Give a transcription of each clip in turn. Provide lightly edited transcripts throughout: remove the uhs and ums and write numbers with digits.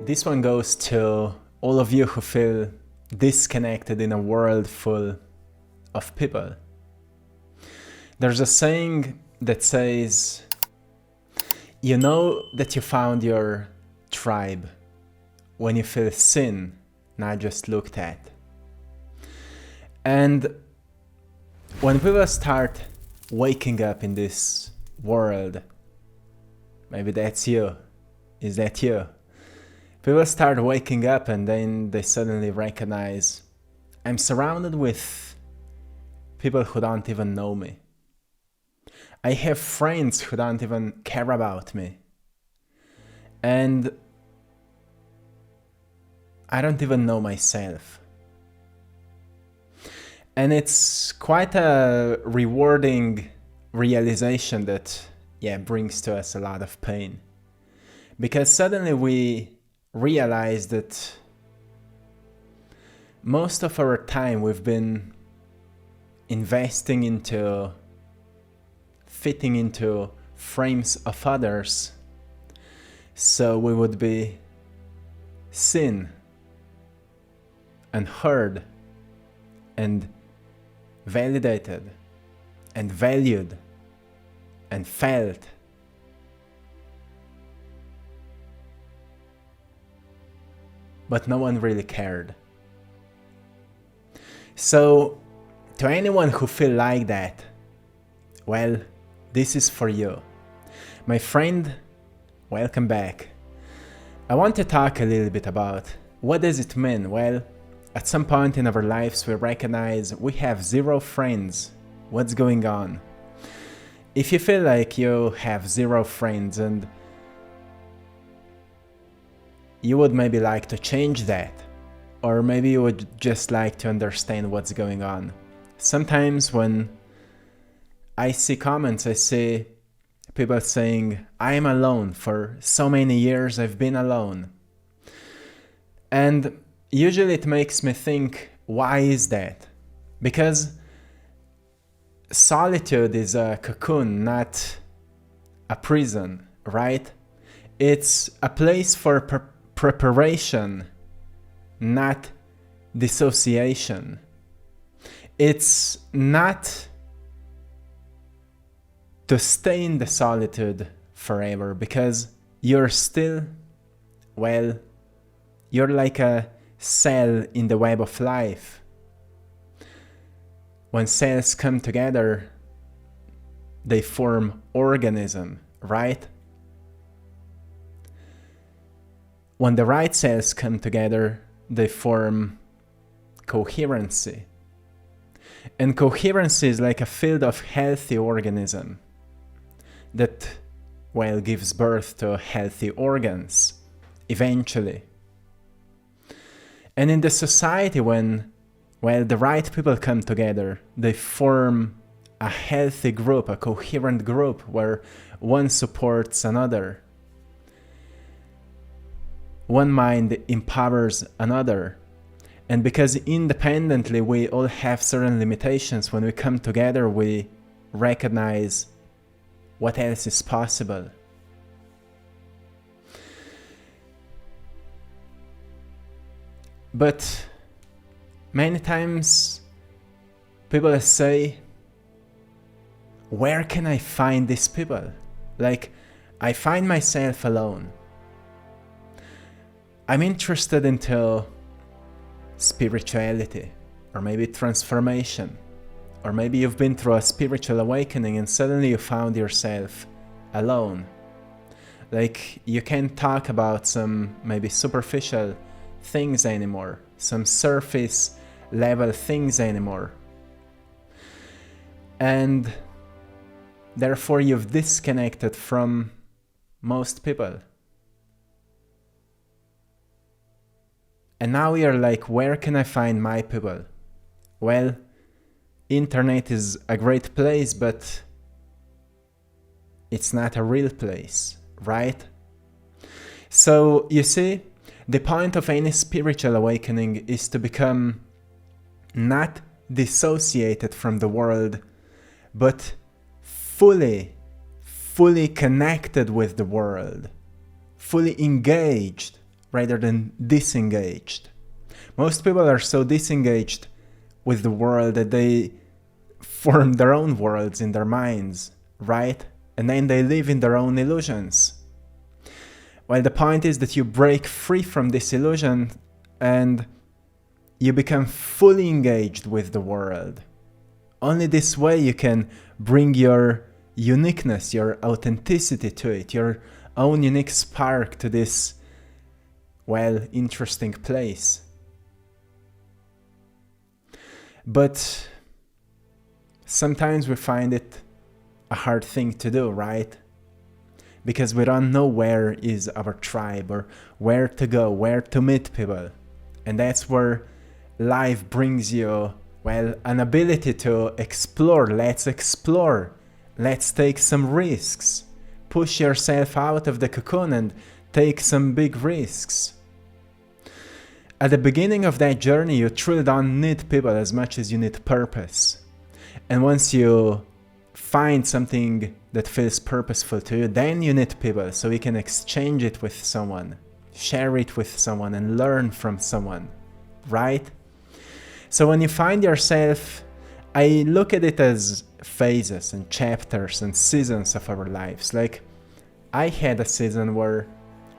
This one goes to all of you who feel disconnected in a world full of people. There's a saying that says, you know that you found your tribe when you feel seen, not just looked at. And when people start waking up in this world, maybe that's you, is that you? People start waking up and then they suddenly recognize, I'm surrounded with people who don't even know me. I have friends who don't even care about me. And I don't even know myself. And it's quite a rewarding realization that, brings to us a lot of pain. Because suddenly we realize that most of our time we've been investing into fitting into frames of others, so we would be seen and heard and validated and valued and felt. But no one really cared. So, to anyone who feel like that, well, this is for you. My friend, welcome back. I want to talk a little bit about what does it mean? Well, at some point in our lives we recognize we have 0 friends. What's going on? If you feel like you have 0 friends and you would maybe like to change that, or maybe you would just like to understand what's going on. Sometimes when I see comments, I see people saying, I'm alone. For so many years I've been alone. And usually it makes me think, why is that? Because solitude is a cocoon, not a prison, right? It's a place for preparation, not dissociation. It's not to stay in the solitude forever, because you're still, you're like a cell in the web of life. When cells come together, they form organism, right? When the right cells come together, they form coherency. And coherency is like a field of healthy organism that, gives birth to healthy organs, eventually. And in the society, when, the right people come together, they form a healthy group, a coherent group, where one supports another. One mind empowers another. And because independently we all have certain limitations, when we come together we recognize what else is possible. But many times people say, where can I find these people? Like, I find myself alone. I'm interested into spirituality, or maybe transformation, or maybe you've been through a spiritual awakening and suddenly you found yourself alone. Like, you can't talk about some maybe superficial things anymore, some surface level things anymore. And therefore you've disconnected from most people. And now you're like, where can I find my people? Well, internet is a great place, but it's not a real place, right? So, you see, the point of any spiritual awakening is to become not dissociated from the world, but fully connected with the world, fully engaged rather than disengaged. Most people are so disengaged with the world that they form their own worlds in their minds, right? And then they live in their own illusions. Well, the point is that you break free from this illusion and you become fully engaged with the world. Only this way you can bring your uniqueness, your authenticity to it, your own unique spark to this, well, interesting place. But sometimes we find it a hard thing to do, right? Because we don't know where is our tribe or where to go, where to meet people. And that's where life brings you, well, an ability to explore. Let's explore. Let's take some risks. Push yourself out of the cocoon and take some big risks. At the beginning of that journey, you truly don't need people as much as you need purpose. And once you find something that feels purposeful to you, then you need people so you can exchange it with someone, share it with someone, and learn from someone, right? So when you find yourself, I look at it as phases and chapters and seasons of our lives. Like, I had a season where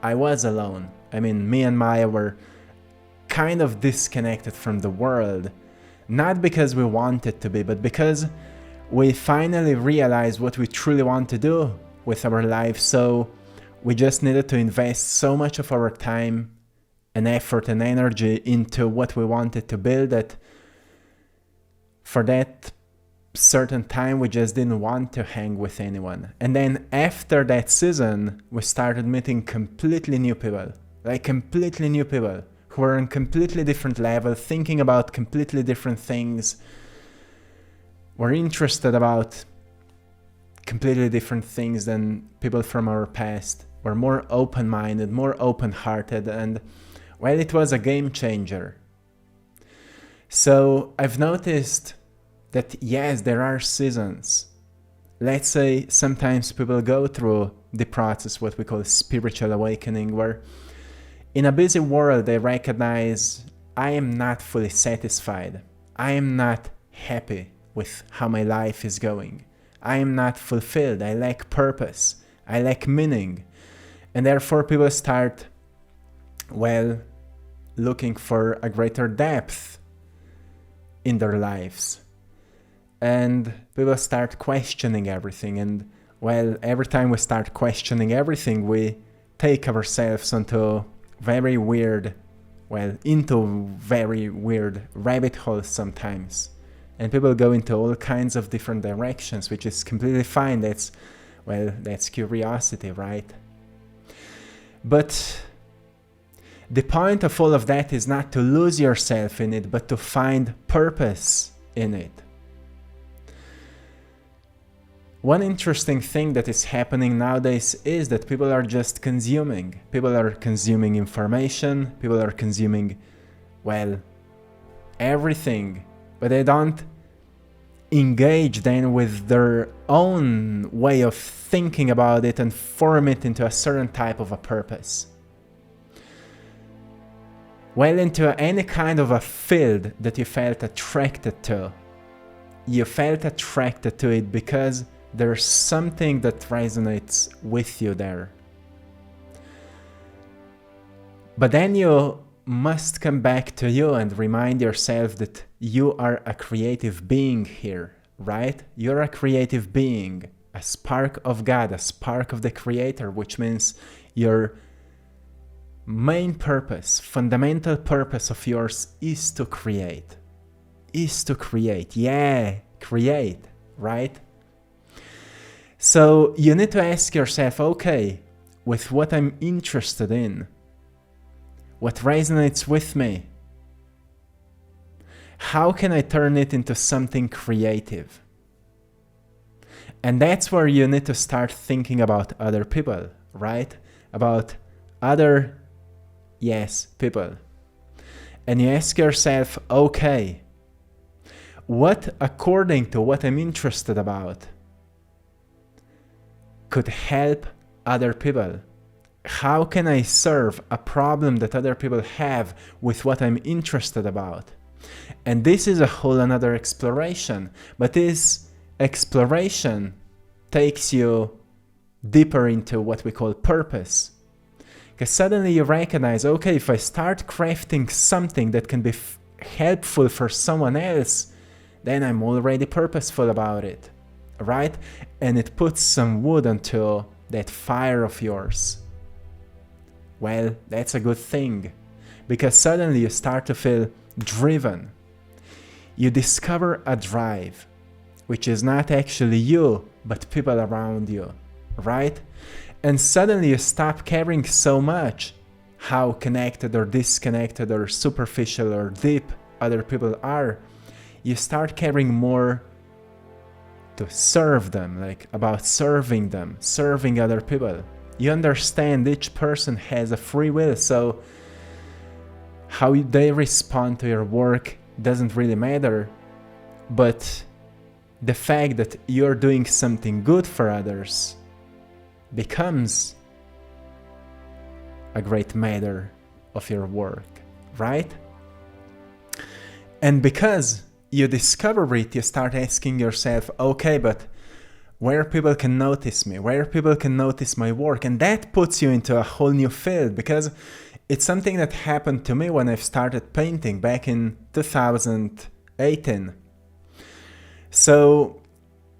I was alone. I mean, me and Maya were kind of disconnected from the world, not because we wanted to be, but because we finally realized what we truly want to do with our life. So we just needed to invest so much of our time and effort and energy into what we wanted to build that for that certain time we just didn't want to hang with anyone. And then after that season, we started meeting completely new people, like completely new people who are on completely different level, thinking about completely different things. We're interested about completely different things than people from our past. We're more open-minded, more open-hearted, and well, it was a game changer. So I've noticed that yes, there are seasons. Let's say sometimes people go through the process, what we call spiritual awakening, where in a busy world they recognize, I am not fully satisfied. I am not happy with how my life is going. I am not fulfilled. I lack purpose. I lack meaning. And therefore people start, well, looking for a greater depth in their lives. And people start questioning everything. And well, every time we start questioning everything, we take ourselves into very weird rabbit holes sometimes. And people go into all kinds of different directions, which is completely fine. That's curiosity, right? But the point of all of that is not to lose yourself in it, but to find purpose in it. One interesting thing that is happening nowadays is that people are just consuming. People are consuming information, people are consuming, well, everything, but they don't engage then with their own way of thinking about it and form it into a certain type of a purpose. Well, into any kind of a field that you felt attracted to. You felt attracted to it because there's something that resonates with you there. But then you must come back to you and remind yourself that you are a creative being here, right? You're a creative being, a spark of God, a spark of the Creator, which means your main purpose, fundamental purpose of yours is to create. Yeah, create, right? So you need to ask yourself, okay, with what I'm interested in, what resonates with me, how can I turn it into something creative? And that's where you need to start thinking about other people, right? About other, people. And you ask yourself, okay, what according to what I'm interested about could help other people, how can I serve a problem that other people have with what I'm interested about? And this is a whole another exploration. But this exploration takes you deeper into what we call purpose. Because suddenly you recognize, okay, if I start crafting something that can be helpful for someone else, then I'm already purposeful about it, right? And it puts some wood onto that fire of yours. Well, that's a good thing, because suddenly you start to feel driven. You discover a drive, which is not actually you, but people around you, right? And suddenly you stop caring so much how connected or disconnected or superficial or deep other people are. You start caring more to serve them, like about serving them, serving other people. You understand each person has a free will, so how they respond to your work doesn't really matter, but the fact that you're doing something good for others becomes a great matter of your work, right? And because you discover it, you start asking yourself, okay, but where people can notice me, where people can notice my work, and that puts you into a whole new field, because it's something that happened to me when I started painting back in 2018. So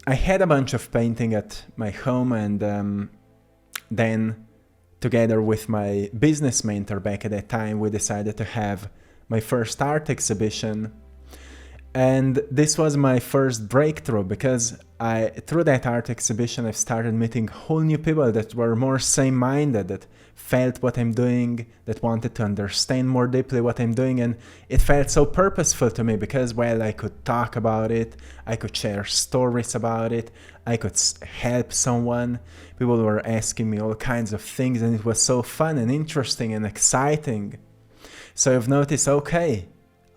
I had a bunch of painting at my home, and then together with my business mentor back at that time, we decided to have my first art exhibition. And this was my first breakthrough, because through that art exhibition, I've started meeting whole new people that were more same-minded, that felt what I'm doing, that wanted to understand more deeply what I'm doing. And it felt so purposeful to me because, well, I could talk about it, I could share stories about it, I could help someone. People were asking me all kinds of things, and it was so fun and interesting and exciting. So I've noticed, okay,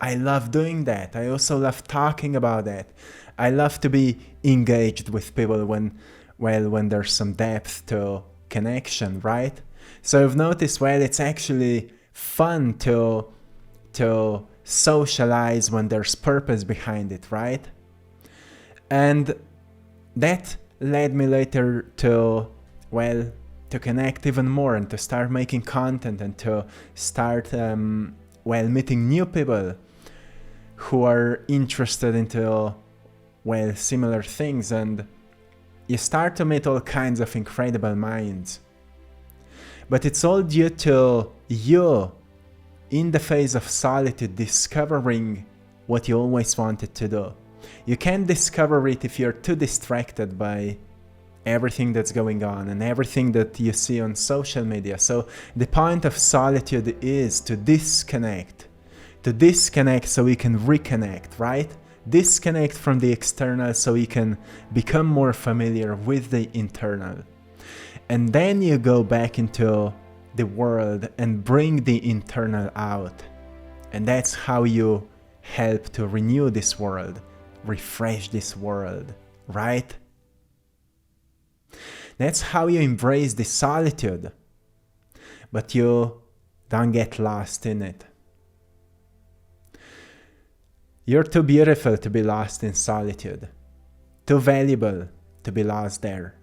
I love doing that. I also love talking about that. I love to be engaged with people when there's some depth to connection, right? So I've noticed, well, it's actually fun to socialize when there's purpose behind it, right? And that led me later to connect even more and to start making content and to start meeting new people who are interested into similar things, and you start to meet all kinds of incredible minds. But it's all due to you, in the phase of solitude, discovering what you always wanted to do. You can't discover it if you're too distracted by everything that's going on and everything that you see on social media. So the point of solitude is to disconnect so we can reconnect, right? Disconnect from the external so we can become more familiar with the internal. And then you go back into the world and bring the internal out. And that's how you help to renew this world, refresh this world, right? That's how you embrace the solitude, but you don't get lost in it. You're too beautiful to be lost in solitude, too valuable to be lost there.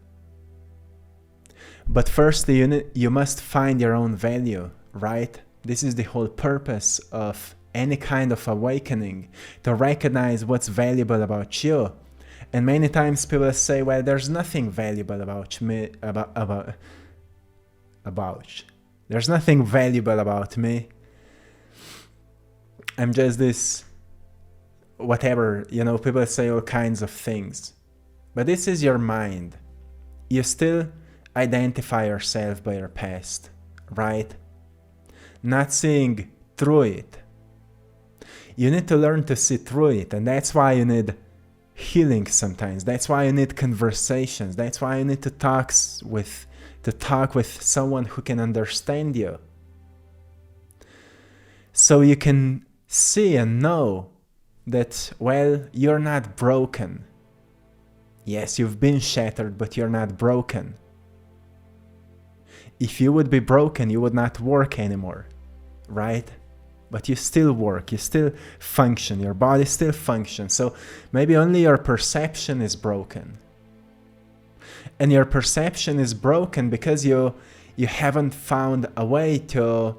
But first, you must find your own value, right? This is the whole purpose of any kind of awakening, to recognize what's valuable about you. And many times people say, well, there's nothing valuable about me, there's nothing valuable about me. I'm just this, whatever, people say all kinds of things. But this is your mind. You still identify yourself by your past, right? Not seeing through it. You need to learn to see through it, and that's why you need healing sometimes. That's why you need conversations. That's why you need to talk with someone who can understand you. So you can see and know that, you're not broken. Yes, you've been shattered, but you're not broken. if you would be broken, you would not work anymore, right? But you still work, you still function, your body still functions. So maybe only your perception is broken. And your perception is broken because you haven't found a way to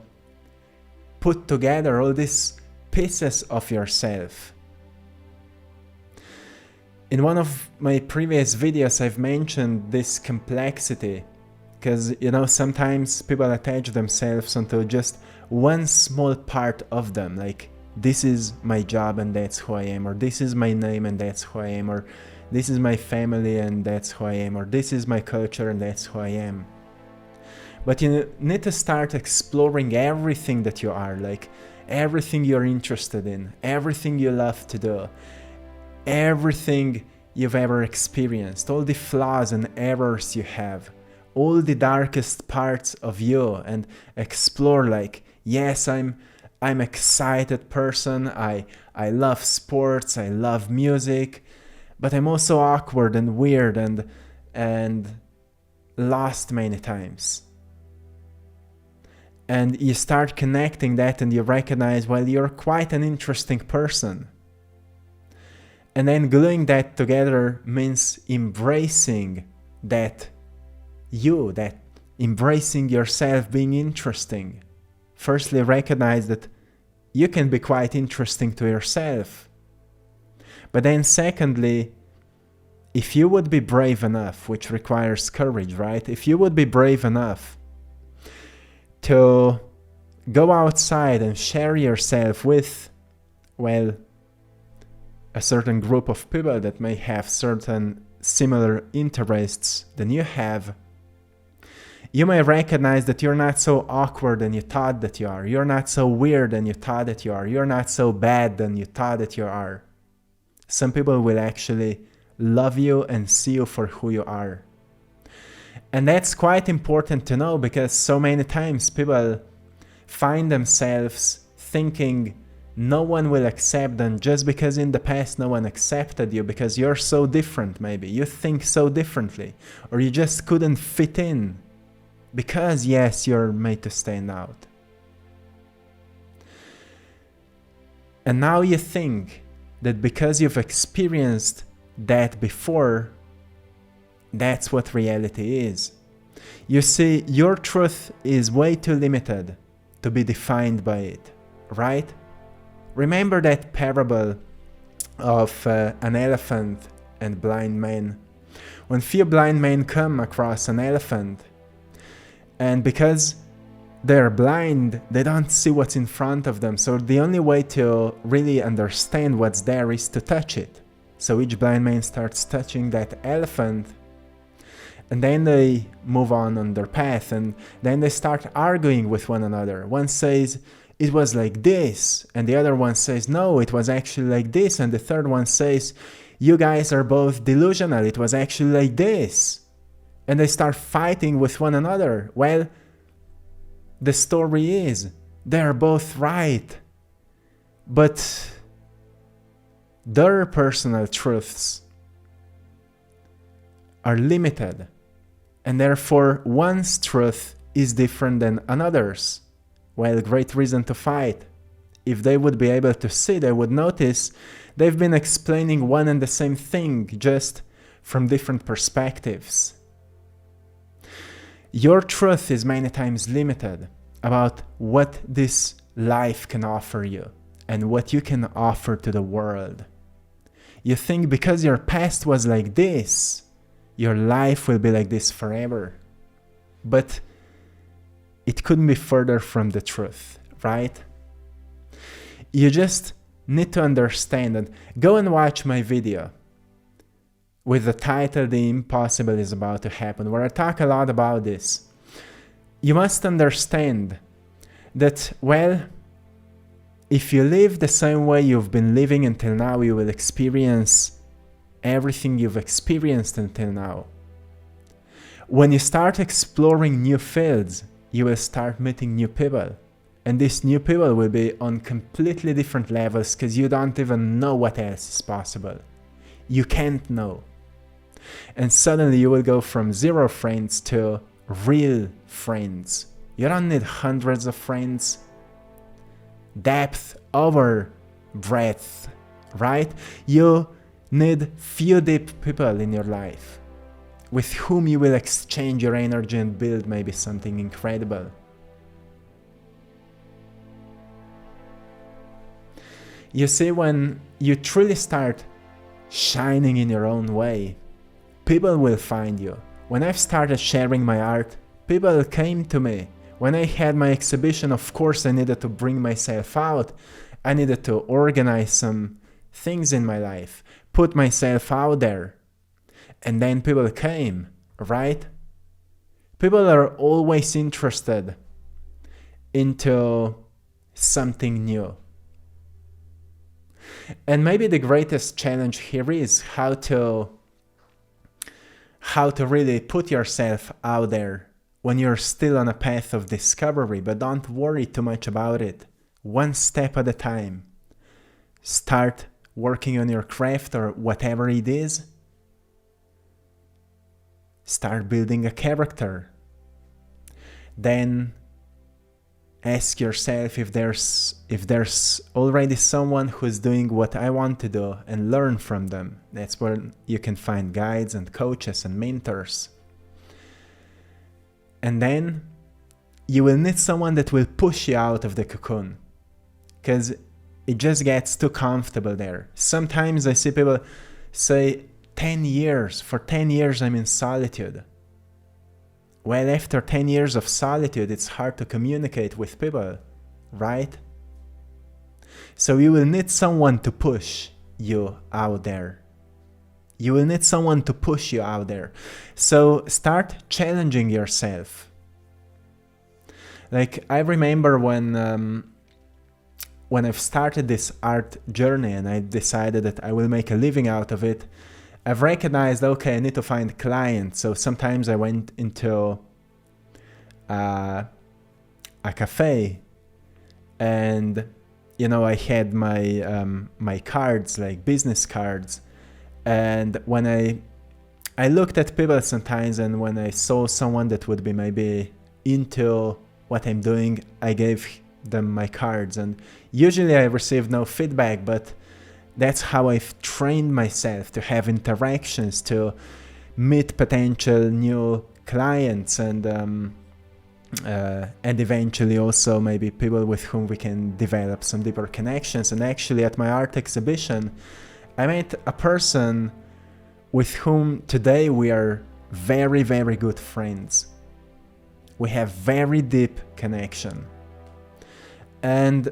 put together all these pieces of yourself. In one of my previous videos, I've mentioned this complexity, because, you know, sometimes people attach themselves onto just one small part of them, like this is my job and that's who I am, or this is my name and that's who I am, or this is my family and that's who I am, or this is my culture and that's who I am. But you need to start exploring everything that you are, like everything you're interested in, everything you love to do, everything you've ever experienced, all the flaws and errors you have, all the darkest parts of you, and explore like, yes, I'm excited person, I love sports, I love music, but I'm also awkward and weird and lost many times. And you start connecting that and you recognize, well, you're quite an interesting person. And then gluing that together means embracing that embracing yourself being interesting. Firstly, recognize that you can be quite interesting to yourself. But then secondly, if you would be brave enough, which requires courage, right? If you would be brave enough to go outside and share yourself with, well, a certain group of people that may have certain similar interests than you have, you may recognize that you're not so awkward than you thought that you are. You're not so weird than you thought that you are. You're not so bad than you thought that you are. Some people will actually love you and see you for who you are. And that's quite important to know, because so many times people find themselves thinking no one will accept them just because in the past no one accepted you, because you're so different maybe. You think so differently, or you just couldn't fit in because, yes, you're made to stand out. And now you think that because you've experienced that before, that's what reality is. You see, your truth is way too limited to be defined by it, right? Remember that parable of an elephant and blind man. When few blind men come across an elephant, and because they're blind, they don't see what's in front of them, so the only way to really understand what's there is to touch it. So each blind man starts touching that elephant, and then they move on their path, and then they start arguing with one another. One says, it was like this, and the other one says, no, it was actually like this, and the third one says, you guys are both delusional, it was actually like this. And they start fighting with one another. Well, the story is, they're both right, but their personal truths are limited, and therefore one's truth is different than another's. Well, great reason to fight. If they would be able to see, they would notice they've been explaining one and the same thing, just from different perspectives. Your truth is many times limited about what this life can offer you and what you can offer to the world. You think because your past was like this, your life will be like this forever. But it couldn't be further from the truth, right? You just need to understand, and go and watch my video with the title The Impossible is About to Happen, where I talk a lot about this. You must understand that, well, if you live the same way you've been living until now, you will experience everything you've experienced until now. When you start exploring new fields, you will start meeting new people. And these new people will be on completely different levels, because you don't even know what else is possible. You can't know. And suddenly you will go from 0 friends to real friends. You don't need hundreds of friends. Depth over breadth, right? You need few deep people in your life with whom you will exchange your energy and build maybe something incredible. You see, when you truly start shining in your own way, people will find you. When I've started sharing my art, people came to me. When I had my exhibition, of course, I needed to bring myself out. I needed to organize some things in my life, put myself out there. And then people came, right? People are always interested into something new. And maybe the greatest challenge here is how to really put yourself out there when you're still on a path of discovery, but don't worry too much about it. One step at a time. Start working on your craft or whatever it is. Start building a character. Then ask yourself if there's already someone who's doing what I want to do, and learn from them. That's where you can find guides and coaches and mentors. And then you will need someone that will push you out of the cocoon, because it just gets too comfortable there. Sometimes I see people say, 10 years, for 10 years I'm in solitude. Well, after 10 years of solitude, it's hard to communicate with people, right? So you will need someone to push you out there. You will need someone to push you out there. So start challenging yourself. Like, I remember when I've started this art journey and I decided that I will make a living out of it, I've recognized, okay, I need to find clients. So sometimes I went into a cafe, and I had my cards, like business cards, and when I looked at people sometimes, and when I saw someone that would be maybe into what I'm doing, I gave them my cards, and usually I received no feedback, but that's how I've trained myself to have interactions, to meet potential new clients, and eventually also maybe people with whom we can develop some deeper connections. And actually at my art exhibition, I met a person with whom today we are very, very good friends. We have very deep connection. And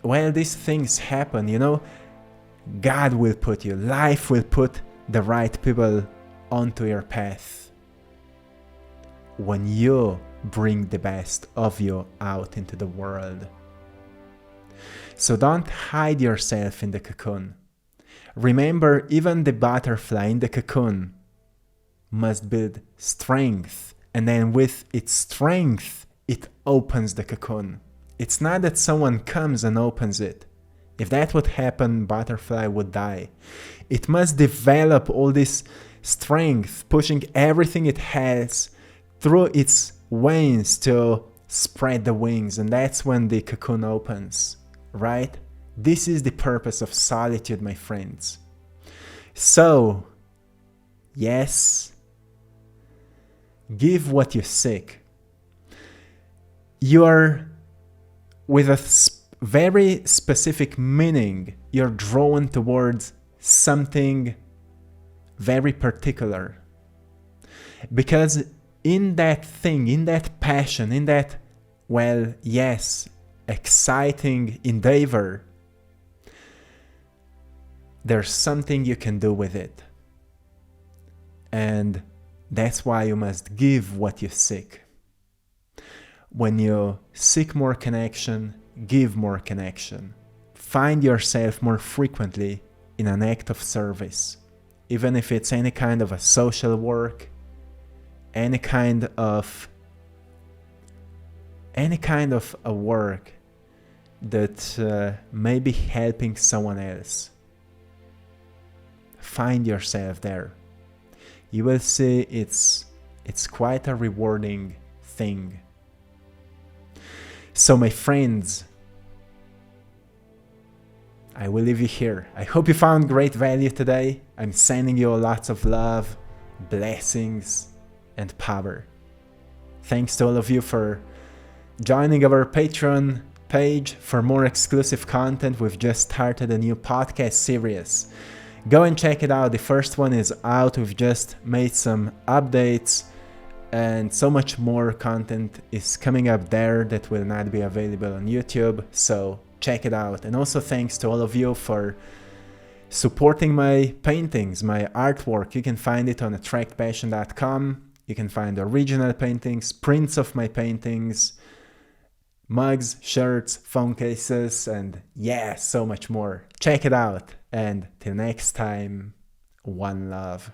while these things happen, God will put you, life will put the right people onto your path when you bring the best of you out into the world. So don't hide yourself in the cocoon. Remember, even the butterfly in the cocoon must build strength, and then with its strength, it opens the cocoon. It's not that someone comes and opens it. If that would happen, butterfly would die. It must develop all this strength, pushing everything it has through its veins to spread the wings, and that's when the cocoon opens, right? This is the purpose of solitude, my friends. So, yes, give what you seek. You are with a very specific meaning, you're drawn towards something very particular. Because in that thing, in that passion, in that, well, yes, exciting endeavor, there's something you can do with it. And that's why you must give what you seek. When you seek more connection, give more connection. Find yourself more frequently in an act of service, even if it's any kind of a social work, any kind of a work that may be helping someone else. Find yourself there. You will see it's quite a rewarding thing. So my friends, I will leave you here. I hope you found great value today. I'm sending you lots of love, blessings, and power. Thanks to all of you for joining our Patreon page for more exclusive content. We've just started a new podcast series. Go and check it out. The first one is out. We've just made some updates and so much more content is coming up there that will not be available on YouTube. So check it out. And also thanks to all of you for supporting my paintings, my artwork. You can find it on AttractPassion.com. You can find original paintings, prints of my paintings, mugs, shirts, phone cases, and yeah, so much more. Check it out. And till next time, one love.